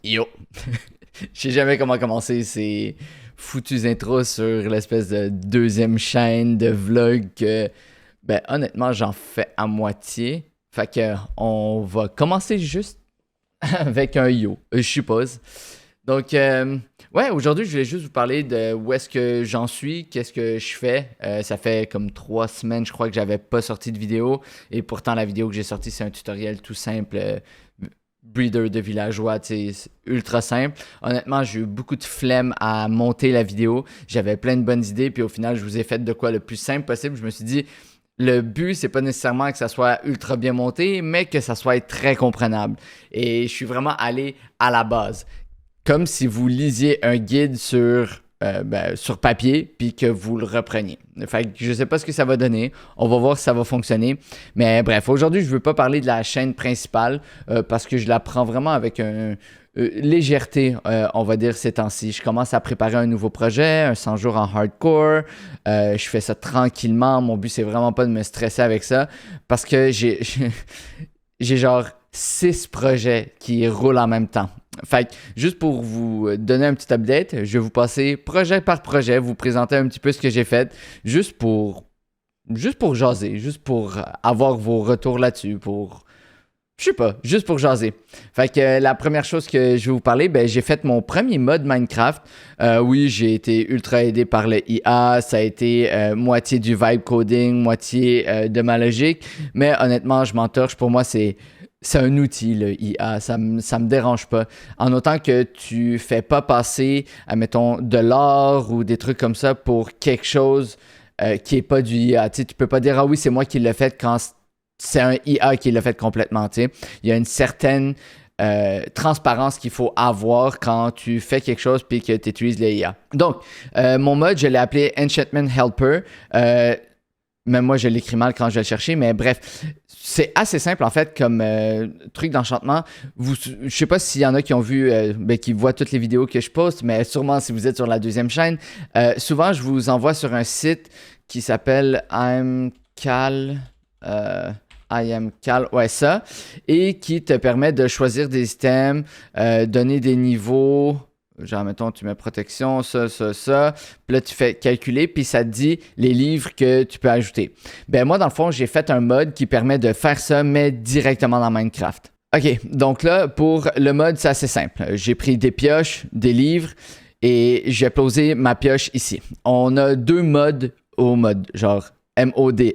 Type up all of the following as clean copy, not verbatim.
Yo! Je sais jamais comment commencer ces foutus intros sur l'espèce de deuxième chaîne de vlog que, ben honnêtement, j'en fais à moitié. Fait que on va commencer juste avec un yo, je suppose. Donc, ouais, aujourd'hui, je voulais juste vous parler de où est-ce que j'en suis, qu'est-ce que je fais. Ça fait comme 3 semaines, je crois, que j'avais pas sorti de vidéo. Et pourtant, la vidéo que j'ai sortie, c'est un tutoriel tout simple. Breeder de villageois, tu sais, c'est ultra simple. Honnêtement, j'ai eu beaucoup de flemme à monter la vidéo. J'avais plein de bonnes idées, puis au final, je vous ai fait de quoi le plus simple possible. Je me suis dit, le but, c'est pas nécessairement que ça soit ultra bien monté, mais que ça soit très comprenable. Et je suis vraiment allé à la base. Comme si vous lisiez un guide sur papier, puis que vous le repreniez. Fait que je sais pas ce que ça va donner. On va voir si ça va fonctionner. Mais bref, aujourd'hui, je veux pas parler de la chaîne principale parce que je la prends vraiment avec un légèreté, on va dire, ces temps-ci. Je commence à préparer un nouveau projet, un 100 jours en hardcore. Je fais ça tranquillement. Mon but, c'est vraiment pas de me stresser avec ça parce que j'ai genre 6 projets qui roulent en même temps. Fait que, juste pour vous donner un petit update, je vais vous passer projet par projet, vous présenter un petit peu ce que j'ai fait, juste pour jaser, juste pour avoir vos retours là-dessus, je sais pas, juste pour jaser. Fait que la première chose que je vais vous parler, ben j'ai fait mon premier mode Minecraft. Oui, j'ai été ultra aidé par le IA, ça a été moitié du vibe coding, moitié de ma logique, mais honnêtement, je m'entorche, pour moi c'est un outil, le IA, ça me dérange pas. En autant que tu fais pas passer, admettons, de l'or ou des trucs comme ça pour quelque chose qui est pas du IA. Tu sais, tu peux pas dire, ah oui, c'est moi qui l'ai fait quand c'est un IA qui l'a fait complètement. Tu sais. Il y a une certaine transparence qu'il faut avoir quand tu fais quelque chose puis que tu utilises le IA. Donc, mon mode, je l'ai appelé Enchantment Helper. Même moi, je l'écris mal quand je vais le chercher, mais bref, c'est assez simple en fait comme truc d'enchantement. Je sais pas s'il y en a qui ont vu, qui voient toutes les vidéos que je poste, mais sûrement si vous êtes sur la deuxième chaîne, souvent je vous envoie sur un site qui s'appelle IamCal, ouais ça, et qui te permet de choisir des items, donner des niveaux. Genre, mettons, tu mets protection, ça. Puis là, tu fais calculer, puis ça te dit les livres que tu peux ajouter. Ben moi, dans le fond, j'ai fait un mode qui permet de faire ça, mais directement dans Minecraft. OK, donc là, pour le mode, c'est assez simple. J'ai pris des pioches, des livres, et j'ai posé ma pioche ici. On a 2 modes au mode, genre MODE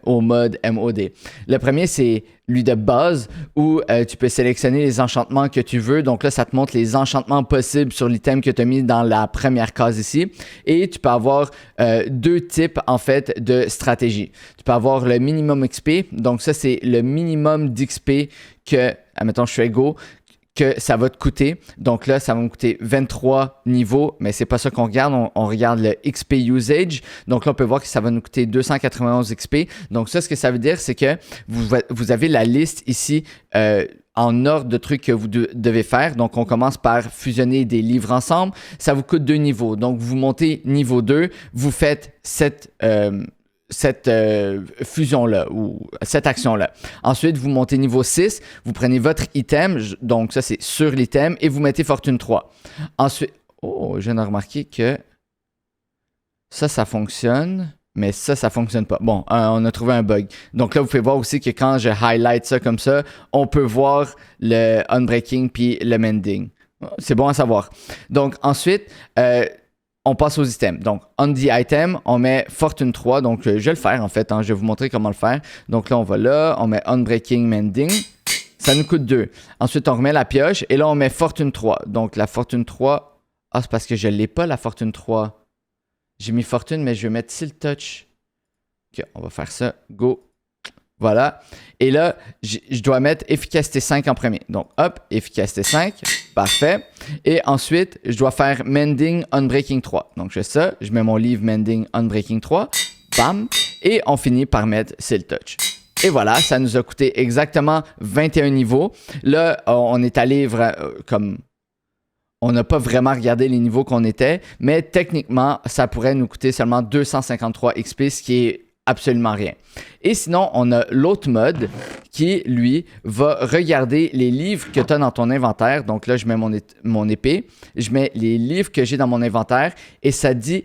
au mode MOD. Le premier, c'est lui de base où tu peux sélectionner les enchantements que tu veux. Donc là, ça te montre les enchantements possibles sur l'item que tu as mis dans la première case ici. Et tu peux avoir 2 types, en fait, de stratégie. Tu peux avoir le minimum XP. Donc ça, c'est le minimum d'XP que, admettons, je fais go, que ça va te coûter. Donc là, ça va me coûter 23 niveaux, mais c'est pas ça qu'on regarde. On regarde le XP usage. Donc là, on peut voir que ça va nous coûter 291 XP. Donc ça, ce que ça veut dire, c'est que vous avez la liste ici en ordre de trucs que vous devez faire. Donc, on commence par fusionner des livres ensemble. Ça vous coûte 2 niveaux. Donc, vous montez niveau 2, vous faites cette fusion-là ou cette action-là. Ensuite, vous montez niveau 6, vous prenez votre item, donc ça c'est sur l'item, et vous mettez fortune 3. Ensuite, je viens de remarquer que ça fonctionne, mais ça fonctionne pas. Bon, on a trouvé un bug. Donc là, vous pouvez voir aussi que quand je highlight ça comme ça, on peut voir le unbreaking puis le mending. C'est bon à savoir. Donc ensuite, on passe aux items. Donc, on the item, on met Fortune 3. Donc, je vais le faire en fait. Je vais vous montrer comment le faire. Donc là, on va là, on met Unbreaking Mending. Ça nous coûte 2. Ensuite, on remet la pioche et là, on met Fortune 3. Donc, la Fortune 3. Ah, c'est parce que je ne l'ai pas, la Fortune 3. J'ai mis Fortune, mais je vais mettre Tilt Touch. OK, on va faire ça. Go. Voilà. Et là, je dois mettre efficacité 5 en premier. Donc, hop, efficacité 5. Parfait. Et ensuite, je dois faire Mending Unbreaking 3. Donc, je fais ça. Je mets mon livre Mending Unbreaking 3. Bam. Et on finit par mettre Tilt Touch. Et voilà, ça nous a coûté exactement 21 niveaux. Là, on est allé comme... On n'a pas vraiment regardé les niveaux qu'on était, mais techniquement, ça pourrait nous coûter seulement 253 XP, ce qui est absolument rien. Et sinon, on a l'autre mode qui, lui, va regarder les livres que tu as dans ton inventaire. Donc là, je mets mon épée, je mets les livres que j'ai dans mon inventaire et ça dit,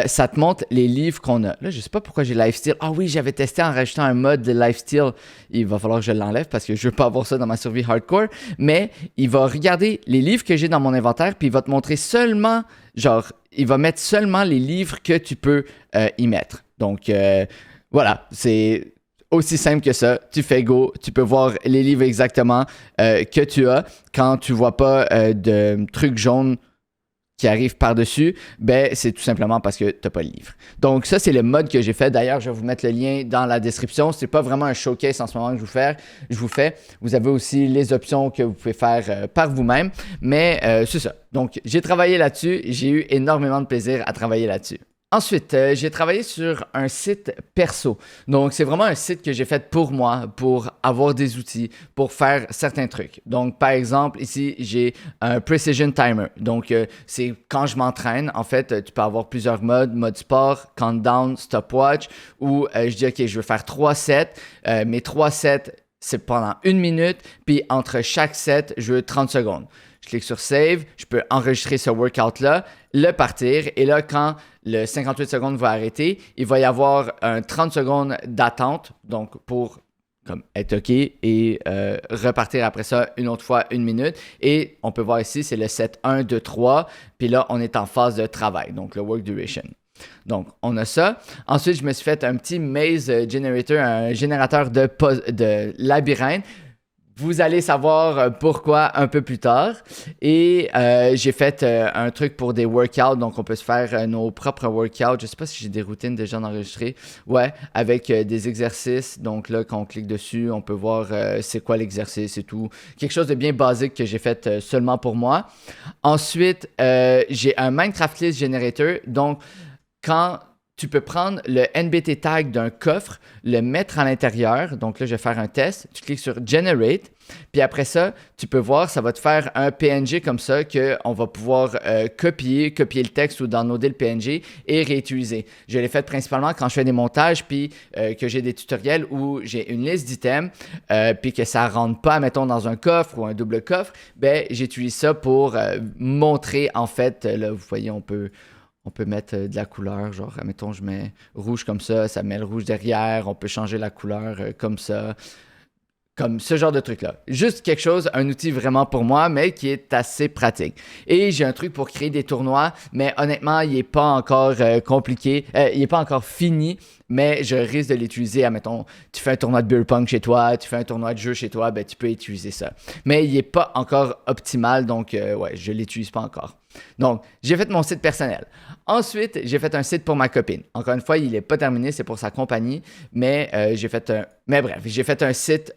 ça te montre les livres qu'on a. Là, je sais pas pourquoi j'ai lifesteal. Ah oui, j'avais testé en rajoutant un mode de lifesteal. Il va falloir que je l'enlève parce que je veux pas avoir ça dans ma survie hardcore. Mais il va regarder les livres que j'ai dans mon inventaire puis il va te montrer seulement, genre, il va mettre seulement les livres que tu peux y mettre. Donc, voilà, c'est aussi simple que ça. Tu fais go, tu peux voir les livres exactement que tu as. Quand tu vois pas de trucs jaunes qui arrive par-dessus, ben c'est tout simplement parce que tu n'as pas le livre. Donc ça, c'est le mode que j'ai fait. D'ailleurs, je vais vous mettre le lien dans la description. C'est pas vraiment un showcase en ce moment que je vous fais. Vous avez aussi les options que vous pouvez faire par vous-même. Mais c'est ça. Donc, j'ai travaillé là-dessus. J'ai eu énormément de plaisir à travailler là-dessus. Ensuite, j'ai travaillé sur un site perso. Donc, c'est vraiment un site que j'ai fait pour moi, pour avoir des outils, pour faire certains trucs. Donc, par exemple, ici, j'ai un Precision Timer. Donc, c'est quand je m'entraîne, en fait, tu peux avoir plusieurs modes, mode sport, countdown, stopwatch, où je dis, OK, je veux faire 3 sets. Mes 3 sets, c'est pendant 1 minute, puis entre chaque set, je veux 30 secondes. Je clique sur Save, je peux enregistrer ce workout-là, le partir, et là, quand le 58 secondes va arrêter, il va y avoir un 30 secondes d'attente, donc pour comme être OK et repartir après ça une autre fois 1 minute. Et on peut voir ici, c'est le set 1, 2, 3, puis là, on est en phase de travail, donc le work duration. Donc, on a ça. Ensuite, je me suis fait un petit maze generator, un générateur de labyrinthe. Vous allez savoir pourquoi un peu plus tard. Et j'ai fait un truc pour des workouts. Donc, on peut se faire nos propres workouts. Je ne sais pas si j'ai des routines déjà enregistrées. Ouais, avec des exercices. Donc là, quand on clique dessus, on peut voir c'est quoi l'exercice et tout. Quelque chose de bien basique que j'ai fait seulement pour moi. Ensuite, j'ai un Minecraft List Generator. Donc, quand tu peux prendre le NBT tag d'un coffre, le mettre à l'intérieur. Donc là, je vais faire un test. Tu cliques sur Generate. Puis après ça, tu peux voir, ça va te faire un PNG comme ça qu'on va pouvoir copier le texte ou downloader le PNG et réutiliser. Je l'ai fait principalement quand je fais des montages puis que j'ai des tutoriels où j'ai une liste d'items puis que ça ne rentre pas, mettons, dans un coffre ou un double coffre. Ben, j'utilise ça pour montrer, en fait, là, vous voyez, on peut mettre de la couleur, genre, mettons, je mets rouge comme ça met le rouge derrière, on peut changer la couleur comme ça, comme ce genre de truc-là. Juste quelque chose, un outil vraiment pour moi, mais qui est assez pratique. Et j'ai un truc pour créer des tournois, mais honnêtement, il n'est pas encore compliqué, il n'est pas encore fini, mais je risque de l'utiliser. Admettons, tu fais un tournoi de beer pong chez toi, tu fais un tournoi de jeu chez toi, ben, tu peux utiliser ça. Mais il n'est pas encore optimal, donc ouais, je ne l'utilise pas encore. Donc, j'ai fait mon site personnel. Ensuite, j'ai fait un site pour ma copine. Encore une fois, il n'est pas terminé, c'est pour sa compagnie, mais j'ai fait un site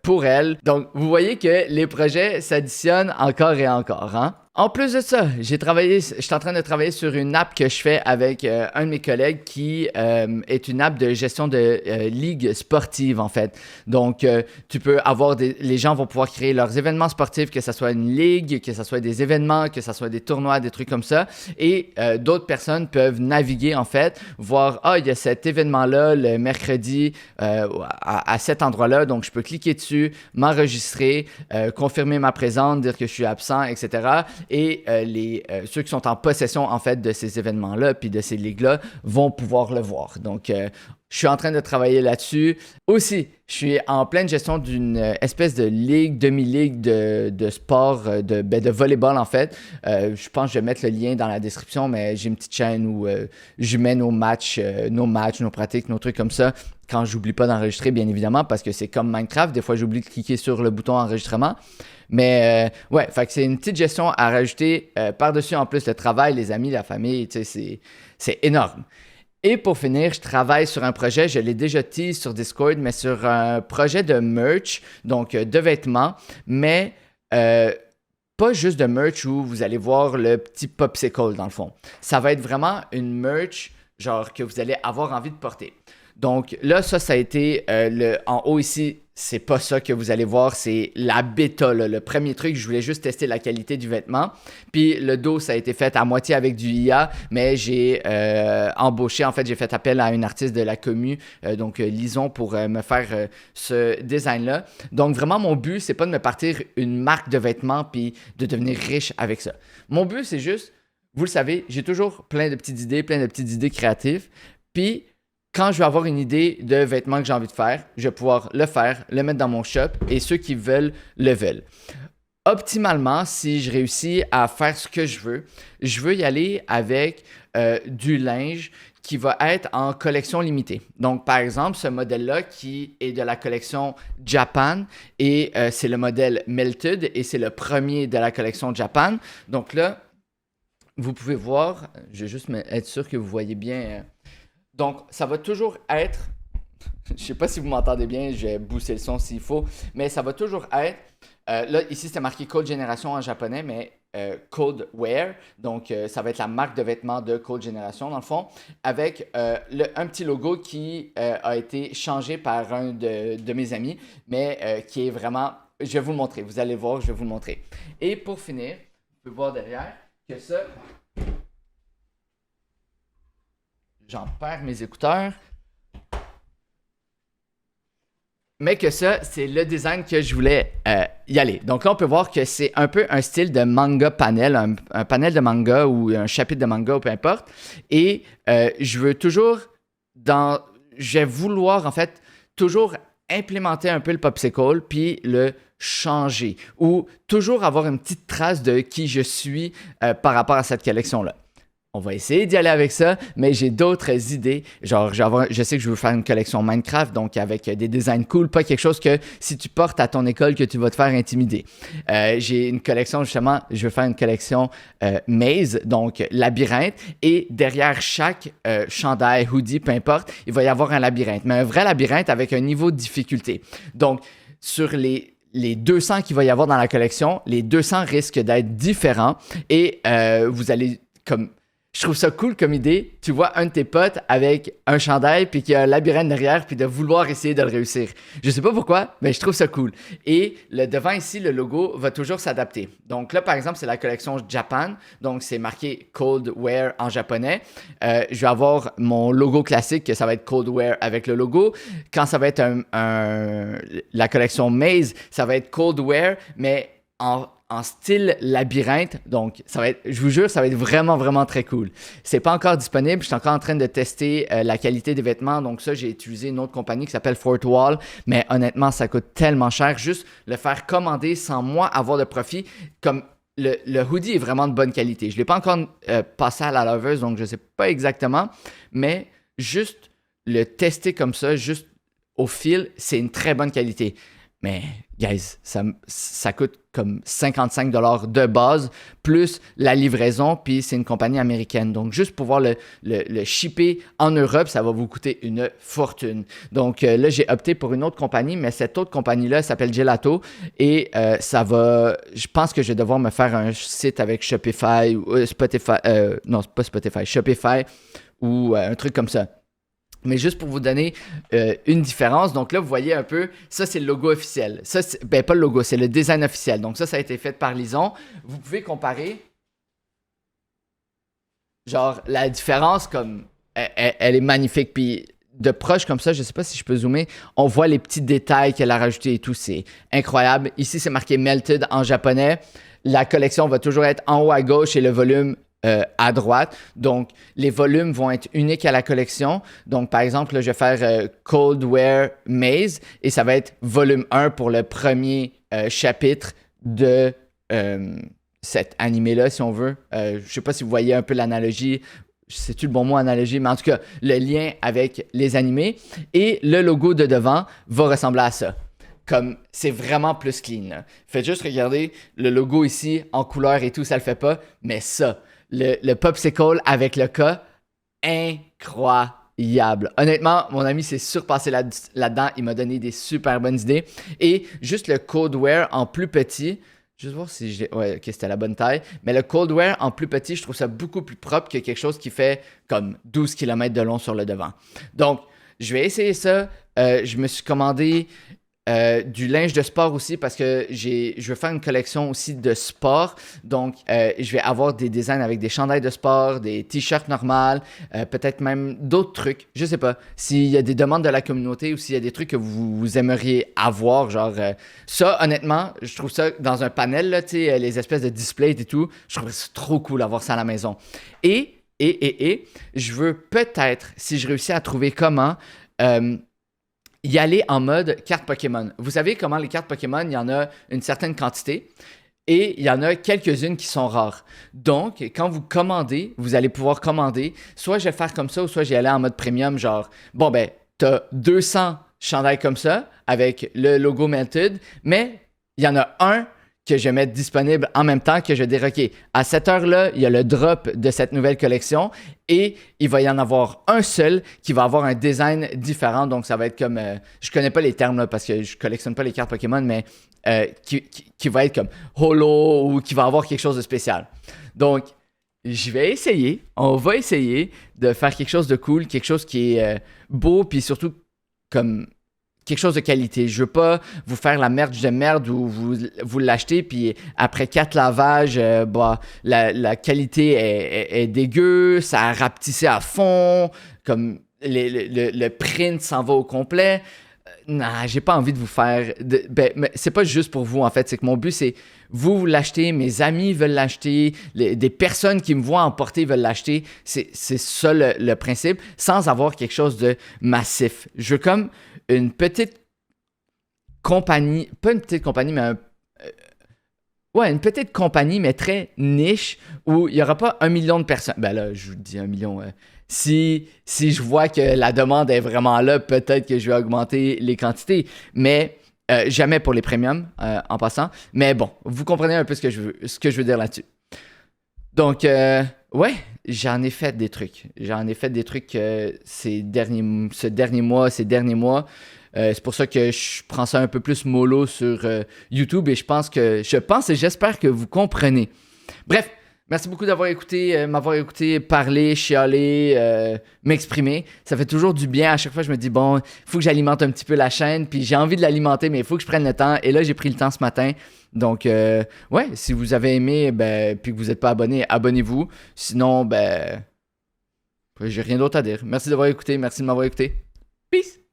pour elle. Donc, vous voyez que les projets s'additionnent encore et encore, hein? En plus de ça, je suis en train de travailler sur une app que je fais avec un de mes collègues qui est une app de gestion de ligue sportive en fait. Donc, tu peux avoir les gens vont pouvoir créer leurs événements sportifs, que ce soit une ligue, que ce soit des événements, que ce soit des tournois, des trucs comme ça. Et d'autres personnes peuvent naviguer en fait, voir, il y a cet événement-là le mercredi à cet endroit-là. Donc, je peux cliquer dessus, m'enregistrer, confirmer ma présence, dire que je suis absent, etc. Et ceux qui sont en possession en fait de ces événements-là puis de ces ligues-là vont pouvoir le voir. Donc, je suis en train de travailler là-dessus. Aussi, je suis en pleine gestion d'une espèce de ligue, demi-ligue de sport, de volleyball en fait. Je pense que je vais mettre le lien dans la description, mais j'ai une petite chaîne où je mets nos matchs, nos pratiques, nos trucs comme ça. Quand j'oublie pas d'enregistrer, bien évidemment, parce que c'est comme Minecraft. Des fois, j'oublie de cliquer sur le bouton enregistrement. Mais ouais, fait que c'est une petite gestion à rajouter par-dessus en plus le travail, les amis, la famille, tu sais, c'est énorme. Et pour finir, je travaille sur un projet, je l'ai déjà teasé sur Discord, mais sur un projet de merch, donc de vêtements, mais pas juste de merch où vous allez voir le petit popsicle dans le fond. Ça va être vraiment une merch genre que vous allez avoir envie de porter. Donc là, ça a été en haut ici. C'est pas ça que vous allez voir, c'est la bêta, là, le premier truc. Je voulais juste tester la qualité du vêtement. Puis le dos, ça a été fait à moitié avec du IA, mais j'ai embauché, en fait, j'ai fait appel à une artiste de la commu, donc Lison, pour me faire ce design-là. Donc vraiment, mon but, c'est pas de me partir une marque de vêtements puis de devenir riche avec ça. Mon but, c'est juste, vous le savez, j'ai toujours plein de petites idées créatives. Puis quand je vais avoir une idée de vêtements que j'ai envie de faire, je vais pouvoir le faire, le mettre dans mon shop et ceux qui veulent, le veulent. Optimalement, si je réussis à faire ce que je veux y aller avec du linge qui va être en collection limitée. Donc, par exemple, ce modèle-là qui est de la collection Japan et c'est le modèle Melted et c'est le premier de la collection Japan. Donc là, vous pouvez voir, je vais juste être sûr que vous voyez bien. Donc, ça va toujours être, je ne sais pas si vous m'entendez bien, je vais booster le son s'il faut, mais ça va toujours être, là, ici, c'est marqué Code Génération en japonais, mais Code Wear, donc ça va être la marque de vêtements de Code Génération, dans le fond, avec un petit logo qui a été changé par un de mes amis, mais qui est vraiment, je vais vous le montrer, vous allez voir, je vais vous le montrer. Et pour finir, vous pouvez voir derrière que ça... J'en perds mes écouteurs. Mais que ça, c'est le design que je voulais y aller. Donc là, on peut voir que c'est un peu un style de manga panel, un panel de manga ou un chapitre de manga ou peu importe. Et je veux toujours, je vais vouloir en fait toujours implémenter un peu le popsicle puis le changer ou toujours avoir une petite trace de qui je suis par rapport à cette collection-là. On va essayer d'y aller avec ça, mais j'ai d'autres idées. Genre, je sais que je veux faire une collection Minecraft, donc avec des designs cool, pas quelque chose que si tu portes à ton école que tu vas te faire intimider. J'ai une collection, justement, je veux faire une collection Maze, donc labyrinthe, et derrière chaque chandail, hoodie, peu importe, il va y avoir un labyrinthe, mais un vrai labyrinthe avec un niveau de difficulté. Donc, sur les 200 qu'il va y avoir dans la collection, les 200 risquent d'être différents et vous allez comme... Je trouve ça cool comme idée. Tu vois un de tes potes avec un chandail puis qu'il y a un labyrinthe derrière puis de vouloir essayer de le réussir. Je sais pas pourquoi, mais je trouve ça cool. Et le devant ici, le logo va toujours s'adapter. Donc là, par exemple, c'est la collection Japan. Donc c'est marqué Cold Wear en japonais. Je vais avoir mon logo classique que ça va être Cold Wear avec le logo. Quand ça va être la collection Maze, ça va être Cold Wear, mais en style labyrinthe. Donc, ça va être, je vous jure, ça va être vraiment, vraiment très cool. C'est pas encore disponible. Je suis encore en train de tester la qualité des vêtements. Donc, ça, j'ai utilisé une autre compagnie qui s'appelle Fort Wall. Mais honnêtement, ça coûte tellement cher. Juste le faire commander sans moi avoir de profit. Comme le hoodie est vraiment de bonne qualité. Je ne l'ai pas encore passé à la laveuse, donc je ne sais pas exactement. Mais juste le tester comme ça, juste au fil, c'est une très bonne qualité. Mais, guys, ça coûte comme 55$ de base, plus la livraison, puis c'est une compagnie américaine. Donc, juste pour pouvoir le shipper en Europe, ça va vous coûter une fortune. Donc, là, j'ai opté pour une autre compagnie, mais cette autre compagnie-là s'appelle Gelato et je pense que je vais devoir me faire un site avec Shopify ou Spotify, non, pas Spotify, Shopify ou un truc comme ça. Mais juste pour vous donner une différence, donc là, vous voyez un peu, ça, c'est le logo officiel. Ça, pas le logo, c'est le design officiel. Donc ça a été fait par Lison. Vous pouvez comparer, genre, la différence, comme, elle est magnifique. Puis de proche comme ça, je ne sais pas si je peux zoomer, on voit les petits détails qu'elle a rajoutés et tout. C'est incroyable. Ici, c'est marqué Melted en japonais. La collection va toujours être en haut à gauche et le volume à droite. Donc, les volumes vont être uniques à la collection. Donc, par exemple, là, je vais faire Cold Wear Maze et ça va être volume 1 pour le premier chapitre de cet animé-là, si on veut. Je ne sais pas si vous voyez un peu l'analogie. C'est-tu le bon mot, analogie? Mais en tout cas, le lien avec les animés. Et le logo de devant va ressembler à ça. Comme c'est vraiment plus clean. Là. Faites juste regarder le logo ici en couleur et tout, ça le fait pas. Mais ça, le popsicle avec le K, incroyable. Honnêtement, mon ami s'est surpassé là-dedans. Il m'a donné des super bonnes idées. Et juste le Cold Wear en plus petit, juste voir si j'ai... Ouais, ok, c'était la bonne taille. Mais le Cold Wear en plus petit, je trouve ça beaucoup plus propre que quelque chose qui fait comme 12 km de long sur le devant. Donc, je vais essayer ça. Je me suis commandé du linge de sport aussi parce que je veux faire une collection aussi de sport. Donc, je vais avoir des designs avec des chandails de sport, des t-shirts normales, peut-être même d'autres trucs. Je sais pas. S'il y a des demandes de la communauté ou s'il y a des trucs que vous aimeriez avoir, genre ça, honnêtement, je trouve ça dans un panel, là, tu sais, les espèces de displays et tout, je trouve ça trop cool d'avoir ça à la maison. Et, je veux peut-être, si je réussis à trouver comment, y aller en mode carte Pokémon. Vous savez comment les cartes Pokémon, il y en a une certaine quantité et il y en a quelques-unes qui sont rares. Donc, quand vous commandez, vous allez pouvoir commander. Soit je vais faire comme ça ou soit j'y aller en mode premium, genre, bon ben, t'as 200 chandails comme ça avec le logo Melted, mais il y en a un que je vais mettre disponible en même temps que je vais dire, OK, à cette heure-là, il y a le drop de cette nouvelle collection et il va y en avoir un seul qui va avoir un design différent. Donc, ça va être comme, je connais pas les termes là parce que je collectionne pas les cartes Pokémon, mais qui va être comme holo ou qui va avoir quelque chose de spécial. Donc, je vais essayer, on va essayer de faire quelque chose de cool, quelque chose qui est beau, puis surtout comme quelque chose de qualité. Je veux pas vous faire la merde de merde où vous l'achetez puis après 4 lavages, la qualité est dégueu, ça a rapetissé à fond, comme le print s'en va au complet. Non, j'ai pas envie de vous faire... mais c'est pas juste pour vous, en fait. C'est que mon but, c'est vous l'achetez, mes amis veulent l'acheter, des personnes qui me voient en porter veulent l'acheter. C'est ça le principe, sans avoir quelque chose de massif. Je veux comme une petite compagnie, pas une petite compagnie, mais une petite compagnie, mais très niche, où il n'y aura pas 1 million de personnes. Ben là, je vous dis 1 million. Si je vois que la demande est vraiment là, peut-être que je vais augmenter les quantités. Mais jamais pour les premiums, en passant. Mais bon, vous comprenez un peu ce que je veux dire là-dessus. Donc, ouais, j'en ai fait des trucs. J'en ai fait des trucs ces derniers mois. C'est pour ça que je prends ça un peu plus mollo sur YouTube et je pense et j'espère que vous comprenez. Bref, merci beaucoup d'avoir écouté, m'avoir écouté parler, chialer, m'exprimer. Ça fait toujours du bien. À chaque fois, je me dis, bon, il faut que j'alimente un petit peu la chaîne, puis j'ai envie de l'alimenter, mais il faut que je prenne le temps. Et là, j'ai pris le temps ce matin. Donc, ouais, si vous avez aimé, puis que vous n'êtes pas abonné, abonnez-vous. Sinon, j'ai rien d'autre à dire. Merci d'avoir écouté. Merci de m'avoir écouté. Peace!